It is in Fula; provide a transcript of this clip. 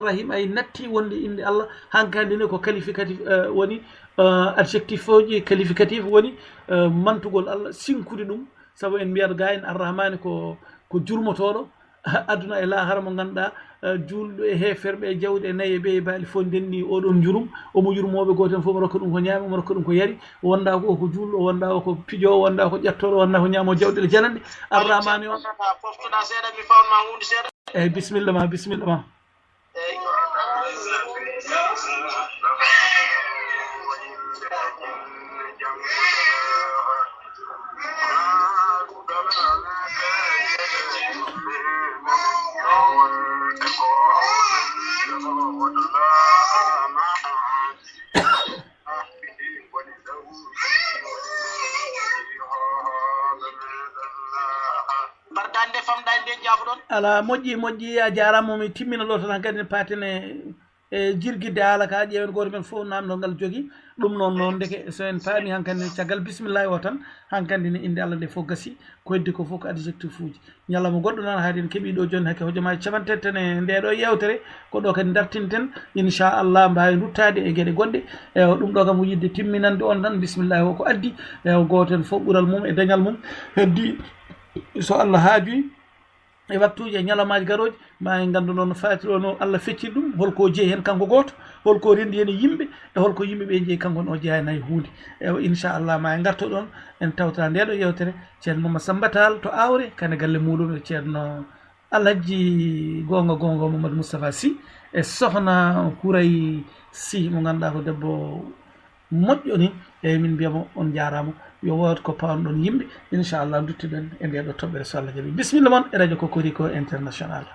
rahim ay natti wonde inde Allah hankandi ne ko qualificatif woni adjectif oji qualificatif woni mantugol Allah sinkude ɗum sabu en mbiyat ga en arrahmani ko jurmotoɗo aduna e lahara mo ganduɗa julɗo e heferɓe e jawɗe e nayyi ɓe e baali fof ndenni oɗon jurum omo jurmoɓe goten fof mo rokka ɗum ko ñaami omo rokka ɗum ko yari wonda ko ko julɗo wonda ko pijowo wonda ko ƴettoɗo wonda ko ñaamo jawɗele jananɗe arrahmani o poftuɗa seeɗa mi fawma hunde seeɗa eyyi bisimilla ma ala moƴƴi a jarama mi timmina ɗo tan kadi ne patene e jirguidde haala ka ƴeewen goto men fof namdo ngal jogui ɗum noon deke so en paami hankkandi caggal bisimillahi o tan hankkandi ne inde Allah nde fof gasi ko heddi ko fof ko adjectif uji ñalawma goɗɗo noon haade en keeɓi ɗo joni hakke hojomaji capantette ne ndeɗo yewtere ko ɗo kadi dartinten inchallah mbawi ruttade e gueɗe goɗɗe ewa ɗum ɗo kam ko yidde timminande on tan bisimillahi o ko addi ewa goten fof ɓuural mum e dañal mum heddi so Allah haajoyi e wattuji e ñalawmaji garoji ma en gandu noon fatiri o no Allah fecciri ɗum holko jeeyi hen kanko goto holko rendi hen yimɓe e holko yimɓeɓe jeeyi kanko no jeeyani hay hunde ewa inchallah ma en garto ɗon en tawta ndeɗo yewtere ceerno Mamadou Samba Tall to Awre kane galle muɗum e ceerno Alhaji gonga Mamadou Moustapha Sy e sohna Houray Sy mo ganduɗa ko debbo moƴƴo ni eyyi min mbiyamo on jarama yo wood ko pawnoɗon yimɓe inchallah duttiɗen e ndeɗo toɓɓere so Allah jaaɓi bisimilla moon e radio Kokoriko international